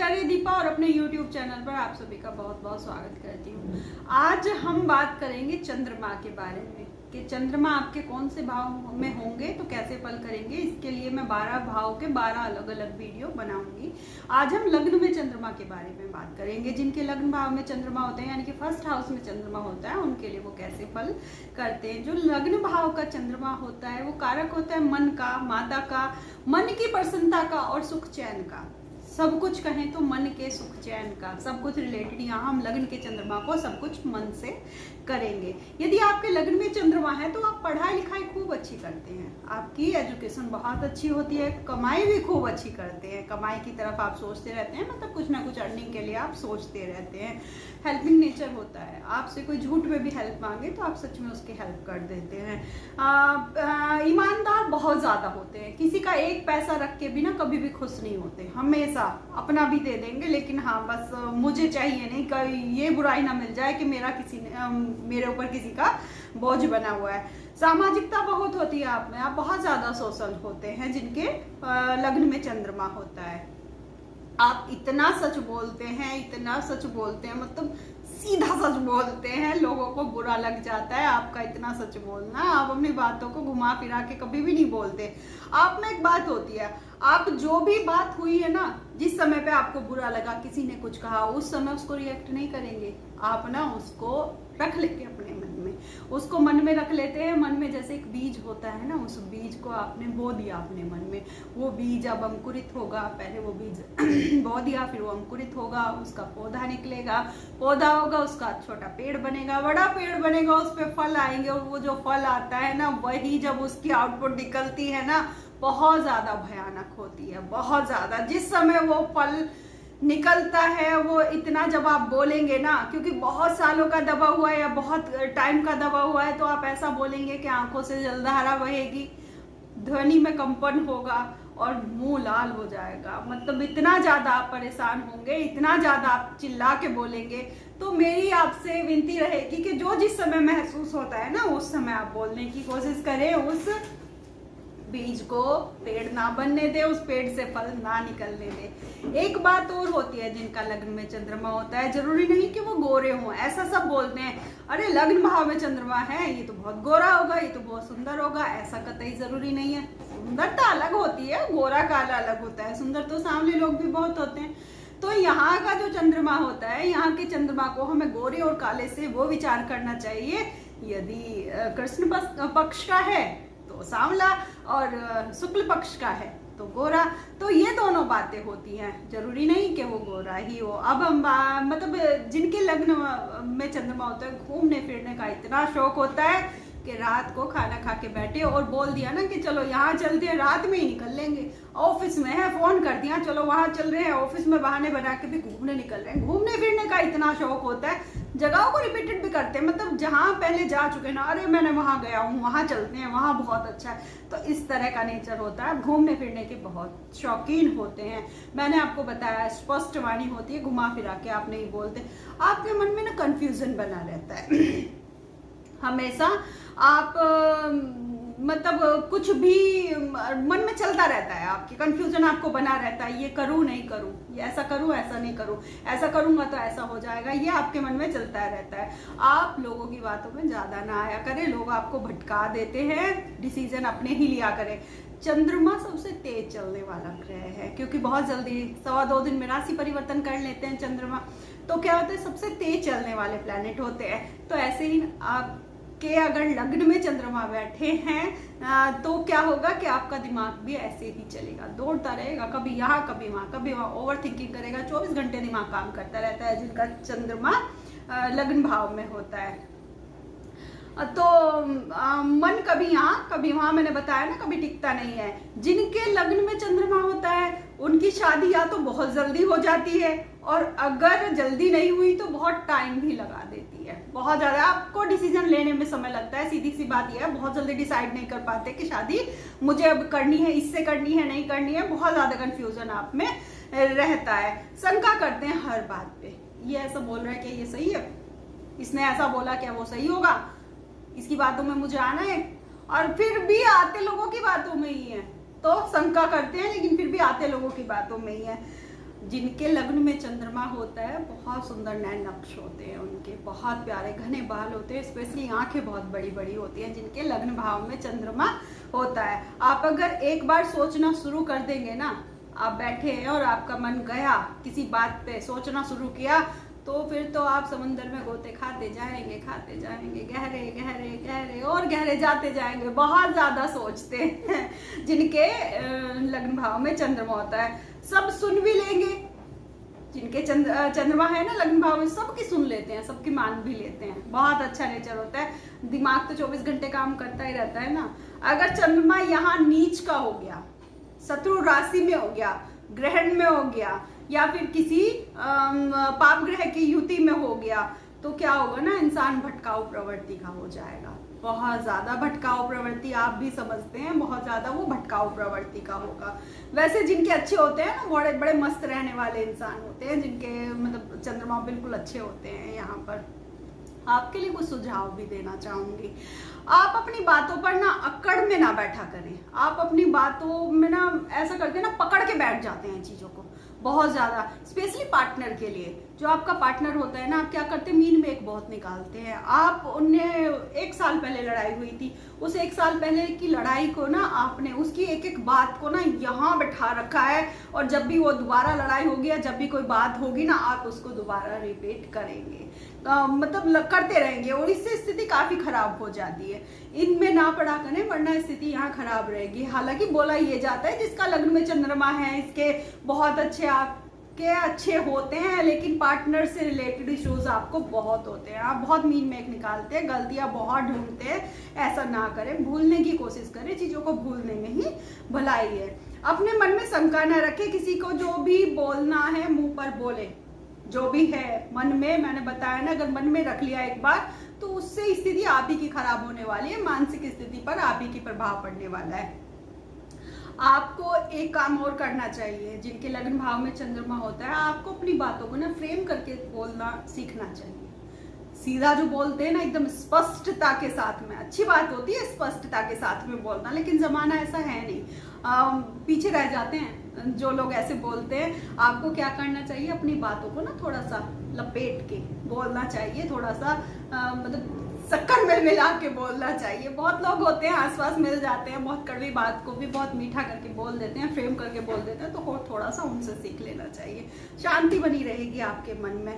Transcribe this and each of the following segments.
आचार्य दीपा और अपने YouTube channel पर आप सभी का बहुत बहुत स्वागत करती हूँ। आज हम बात करेंगे चंद्रमा के बारे में कि चंद्रमा आपके कौन से भाव में होंगे तो कैसे फल करेंगे। इसके लिए मैं 12 भाव के 12 अलग अलग वीडियो बनाऊंगी। आज हम लग्न में चंद्रमा के बारे में बात करेंगे। जिनके लग्न भाव में चंद्रमा होते हैं यानी कि फर्स्ट हाउस में चंद्रमा होता है उनके लिए वो कैसे फल करते हैं। जो लग्न भाव का चंद्रमा होता है वो कारक होता है मन का, माता का, मन की प्रसन्नता का और सुख चैन का। सब कुछ कहें तो मन के सुख चैन का सब कुछ रिलेटेड यहाँ हम लग्न के चंद्रमा को सब कुछ मन से करेंगे। यदि आपके लग्न में चंद्रमा है तो आप पढ़ाई लिखाई खूब अच्छी करते हैं, आपकी एजुकेशन बहुत अच्छी होती है, कमाई भी खूब अच्छी करते हैं, कमाई की तरफ आप सोचते रहते हैं, मतलब कुछ ना कुछ अर्निंग के लिए आप सोचते रहते हैं। हेल्पिंग नेचर होता है, आपसे कोई झूठ में भी हेल्प मांगे तो आप सच में उसकी हेल्प कर देते हैं। ईमानदार बहुत ज़्यादा होते हैं, किसी का एक पैसा रख के भी ना कभी भी खुश नहीं होते, हमेशा अपना भी दे देंगे लेकिन हाँ बस मुझे चाहिए नहीं, कभी ये बुराई ना मिल जाए कि मेरे ऊपर किसी का बोझ बना हुआ है। सामाजिकता बहुत होती है आप में, आप बहुत ज्यादा सोशल होते हैं जिनके लग्न में चंद्रमा होता है। आप इतना सच बोलते हैं, इतना सच बोलते हैं, मतलब सीधा सच बोलते हैं, लोगों को बुरा लग जाता है आपका इतना सच बोलना। आप अपनी बातों को घुमा फिरा के कभी भी नहीं बोलते। आप में एक बात होती है, आप जो भी बात हुई है ना, जिस समय पे आपको बुरा लगा, किसी ने कुछ कहा, उस समय उसको रिएक्ट नहीं करेंगे आप ना, उसको रख लेंगे अपने मन में, उसको मन में रख लेते हैं। मन में जैसे एक बीज होता है ना, उस बीज को आपने बो दिया अपने मन में, वो बीज अब अंकुरित होगा। पहले वो बीज बो दिया, फिर वो अंकुरित होगा, उसका पौधा निकलेगा, पौधा होगा, उसका छोटा पेड़ बनेगा, बड़ा पेड़ बनेगा, उस पे फल आएंगे और वो जो फल आता है ना, वही जब उसकी आउटपुट निकलती है ना, बहुत ज्यादा भयानक होती है, बहुत ज्यादा। जिस समय वो फल निकलता है वो इतना, जब आप बोलेंगे ना, क्योंकि बहुत सालों का दबा हुआ है या बहुत टाइम का दबा हुआ है, तो आप ऐसा बोलेंगे कि आंखों से जलधारा बहेगी, ध्वनि में कंपन होगा और मुंह लाल हो जाएगा। मतलब इतना ज्यादा आप परेशान होंगे, इतना ज्यादा आप चिल्ला के बोलेंगे। तो मेरी आपसे विनती रहेगी कि जो जिस समय महसूस होता है ना, उस समय आप बोलने की कोशिश करें। उस बीज को पेड़ ना बनने दे, उस पेड़ से फल ना निकलने दे। एक बात और होती है, जिनका लग्न में चंद्रमा होता है, जरूरी नहीं कि वो गोरे हों। ऐसा सब बोलते हैं, अरे लग्न भाव में चंद्रमा है ये तो बहुत गोरा होगा, ये तो बहुत सुंदर होगा। ऐसा कतई जरूरी नहीं है। सुंदरता अलग होती है, गोरा काला अलग होता है, सुंदर तो सांवले लोग भी बहुत होते हैं। तो यहाँ का जो चंद्रमा होता है, यहाँ के चंद्रमा को हमें गोरे और काले से वो विचार करना चाहिए। यदि कृष्ण पक्ष का है तो सांवला और शुक्ल पक्ष का है तो गोरा। तो ये दोनों बातें होती हैं, जरूरी नहीं कि वो गोरा ही हो। अब हम मतलब जिनके लग्न में चंद्रमा होता है, घूमने फिरने का इतना शौक होता है कि रात को खाना खा के बैठे और बोल दिया ना कि चलो यहाँ चलते हैं, रात में ही निकल लेंगे। ऑफिस में है, फोन कर दिया चलो वहां चल रहे हैं, ऑफिस में बहाने बना के भी घूमने निकल रहे हैं। घूमने फिरने का इतना शौक होता है, जगहों को रिपीटेड भी करते हैं, मतलब जहां पहले जा चुके ना, अरे मैंने वहां गया हूँ, वहां चलते हैं, वहां बहुत अच्छा है। तो इस तरह का नेचर होता है, घूमने फिरने के बहुत शौकीन होते हैं। मैंने आपको बताया, स्पष्ट वाणी होती है, घुमा फिरा के आप नहीं बोलते। आपके मन में ना कंफ्यूजन बना रहता है हमेशा। आप मतलब कुछ भी मन में चलता रहता है, आपकी कंफ्यूजन आपको बना रहता है, ये करूं नहीं करूं, ये ऐसा करूं ऐसा नहीं करूं, ऐसा करूंगा तो ऐसा हो जाएगा, ये आपके मन में चलता रहता है। आप लोगों की बातों में ज्यादा ना आया करें, लोग आपको भटका देते हैं, डिसीजन अपने ही लिया करें। चंद्रमा सबसे तेज चलने वाला ग्रह है, क्योंकि बहुत जल्दी 1.25 दिन में राशि परिवर्तन कर लेते हैं चंद्रमा। तो क्या होता है, सबसे तेज चलने वाले प्लैनेट होते हैं। तो ऐसे ही आप के अगर लग्न में चंद्रमा बैठे हैं तो क्या होगा कि आपका दिमाग भी ऐसे ही चलेगा, दौड़ता रहेगा, कभी यहाँ कभी वहां, कभी वहां, ओवर थिंकिंग करेगा, 24 घंटे दिमाग काम करता रहता है जिनका चंद्रमा लग्न भाव में होता है। तो मन कभी यहाँ कभी वहां, मैंने बताया ना, कभी टिकता नहीं है। जिनके लग्न में चंद्रमा होता है उनकी शादी या तो बहुत जल्दी हो जाती है, और अगर जल्दी नहीं हुई तो बहुत टाइम भी लगा देती है, बहुत ज्यादा आपको डिसीजन लेने में समय लगता है। सीधी सी बात यह है, बहुत जल्दी डिसाइड नहीं कर पाते कि शादी मुझे अब करनी है, इससे करनी है, नहीं करनी है, बहुत ज्यादा कंफ्यूजन आप में रहता है। शंका करते हैं हर बात पे, ये ऐसा बोल रहा है कि ये सही है, इसने ऐसा बोला क्या वो सही होगा, इसकी बातों में मुझे आना है, और फिर भी आते लोगों की बातों में ही है। तो शंका करते हैं लेकिन फिर भी आते लोगों की बातों में ही है। जिनके लग्न में चंद्रमा होता है बहुत सुंदर नैन नक्श होते हैं, उनके बहुत प्यारे घने बाल होते हैं, स्पेशली आंखें बहुत बड़ी बड़ी होती हैं जिनके लग्न भाव में चंद्रमा होता है। आप अगर एक बार सोचना शुरू कर देंगे ना, आप बैठे हैं और आपका मन गया किसी बात पे, सोचना शुरू किया, तो फिर तो आप समंदर में गोते खाते जाएंगे गहरे गहरे गहरे और गहरे जाते जाएंगे। बहुत ज्यादा सोचते हैं जिनके लग्न भाव में चंद्रमा होता है। सब सुन भी लेंगे, जिनके चंद्रमा है ना लग्न भाव में, सबकी सुन लेते हैं, सबकी मान भी लेते हैं। बहुत अच्छा नेचर होता है। दिमाग तो 24 घंटे काम करता ही रहता है ना। अगर चंद्रमा यहाँ नीच का हो गया, शत्रु राशि में हो गया, ग्रहण में हो गया, या फिर किसी पाप ग्रह की युति में हो गया, तो क्या होगा ना, इंसान भटकाऊ प्रवृत्ति का हो जाएगा। बहुत ज्यादा भटकाऊ प्रवृत्ति, आप भी समझते हैं, बहुत ज्यादा वो भटकाऊ प्रवृत्ति का होगा। वैसे जिनके अच्छे होते हैं ना, बड़े बड़े मस्त रहने वाले इंसान होते हैं, जिनके मतलब चंद्रमा बिल्कुल अच्छे होते हैं। यहाँ पर आपके लिए कुछ सुझाव भी देना चाहूंगी। आप अपनी बातों पर ना अकड़ में ना बैठा करें। आप अपनी बातों में ना ऐसा करके ना पकड़ के बैठ जाते हैं चीजों को बहुत ज्यादा, स्पेशली पार्टनर के लिए। जो आपका पार्टनर होता है ना, आप क्या करते हैं, मीन में एक बहुत निकालते हैं। आप उन्हें 1 साल पहले लड़ाई हुई थी, उस 1 साल पहले की लड़ाई को ना आपने उसकी एक एक बात को ना यहाँ बैठा रखा है, और जब भी वो दोबारा लड़ाई होगी या जब भी कोई बात होगी ना, आप उसको दोबारा रिपीट करेंगे, मतलब करते रहेंगे, और इससे स्थिति काफी खराब हो जाती है। इनमें ना पड़ा करें, वरना स्थिति यहाँ खराब रहेगी। हालांकि बोला ये जाता है जिसका लग्न में चंद्रमा है, इसके बहुत अच्छे होते हैं, लेकिन पार्टनर से रिलेटेड इश्यूज आपको बहुत होते हैं। आप बहुत मीन में एक निकालते हैं, गलतियां बहुत ढूंढते हैं। ऐसा ना करें, भूलने की कोशिश करें, चीजों को भूलने में ही भलाई है। अपने मन में शंका न रखें, किसी को जो भी बोलना है मुंह पर बोले, जो भी है मन में, मैंने बताया ना, अगर मन में रख लिया एक बार तो उससे स्थिति आप ही की खराब होने वाली है, मानसिक स्थिति पर आप ही की प्रभाव पड़ने वाला है। आपको एक काम और करना चाहिए, जिनके लग्न भाव में चंद्रमा होता है, आपको अपनी बातों को ना फ्रेम करके बोलना सीखना चाहिए। सीधा जो बोलते हैं ना, एकदम स्पष्टता के साथ में, अच्छी बात होती है स्पष्टता के साथ में बोलना, लेकिन जमाना ऐसा है नहीं, पीछे रह जाते हैं जो लोग ऐसे बोलते हैं। आपको क्या करना चाहिए, अपनी बातों को ना थोड़ा सा लपेट के बोलना चाहिए, थोड़ा सा मतलब शक्कर में मिला के बोलना चाहिए। बहुत लोग होते हैं आसपास मिल जाते हैं, बहुत कड़वी बात को भी बहुत मीठा करके बोल देते हैं, फ्रेम करके बोल देते हैं, तो थोड़ा सा उनसे सीख लेना चाहिए। शांति बनी रहेगी आपके मन में।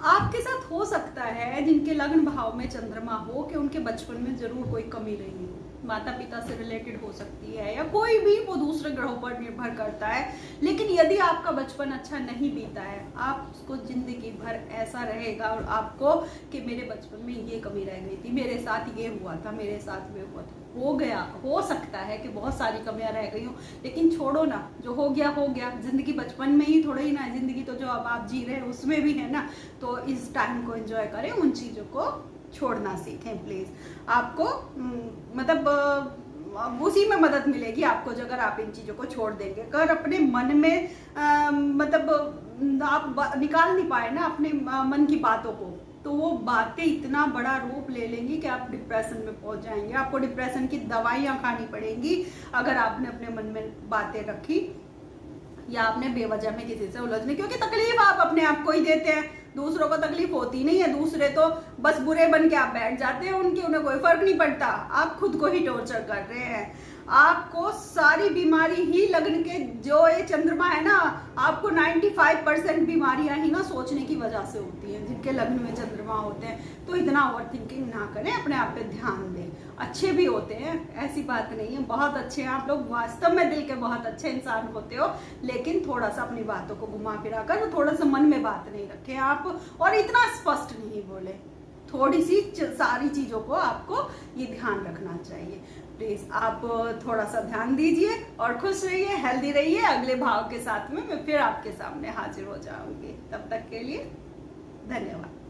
आपके साथ हो सकता है जिनके लग्न भाव में चंद्रमा हो कि उनके बचपन में जरूर कोई कमी रही हो, माता पिता से रिलेटेड हो सकती है, या कोई भी, वो दूसरे ग्रहों पर निर्भर करता है। लेकिन यदि आपका बचपन अच्छा नहीं बीता है, आपको जिंदगी भर ऐसा रहेगा और आपको कि मेरे बचपन में ये कमी रह गई थी, मेरे साथ ये हुआ था, मेरे साथ में हुआ था, हो गया। हो सकता है कि बहुत सारी कमियां रह गई हो, लेकिन छोड़ो ना, जो हो गया हो गया। जिंदगी बचपन में ही थोड़ा ही ना, जिंदगी तो जो अब आप जी रहे हैं उसमें भी है ना, तो इस टाइम को एंजॉय करें, उन चीजों को छोड़ना सीखें प्लीज। आपको मतलब उसी में मदद मिलेगी आपको, जो अगर आप इन चीजों को छोड़ देंगे। अगर अपने मन में मतलब आप निकाल नहीं पाए ना अपने मन की बातों को, तो वो बातें इतना बड़ा रूप ले लेंगी कि आप डिप्रेशन में पहुंच जाएंगे। आपको डिप्रेशन की दवाइयां खानी पड़ेंगी अगर आपने अपने मन में बातें रखी, या आपने बेवजह में किसी से उलझने, क्योंकि तकलीफ आप अपने आप को ही देते हैं, दूसरों को तकलीफ होती नहीं है। दूसरे तो बस बुरे बन के आप बैठ जाते हैं, उन्हें कोई फर्क नहीं पड़ता। आप खुद को ही टॉर्चर कर रहे हैं। आपको सारी बीमारी ही लगन के, जो ये चंद्रमा है ना, आपको 95% बीमारियां ही ना सोचने की वजह से होती हैं जिनके लग्न में चंद्रमा होते हैं। तो इतना ओवर थिंकिंग ना करें, अपने आप पे ध्यान दें। अच्छे भी होते हैं, ऐसी बात नहीं है, बहुत अच्छे हैं आप लोग, वास्तव में दिल के बहुत अच्छे इंसान होते हो, लेकिन थोड़ा सा अपनी बातों को घुमा फिरा कर थोड़ा सा मन में बात नहीं रखें आप, और इतना स्पष्ट नहीं बोले। थोड़ी सी सारी चीजों को आपको ये ध्यान रखना चाहिए। प्लीज आप थोड़ा सा ध्यान दीजिए और खुश रहिए, हेल्दी रहिए। अगले भाव के साथ में मैं फिर आपके सामने हाजिर हो जाऊंगी। तब तक के लिए धन्यवाद।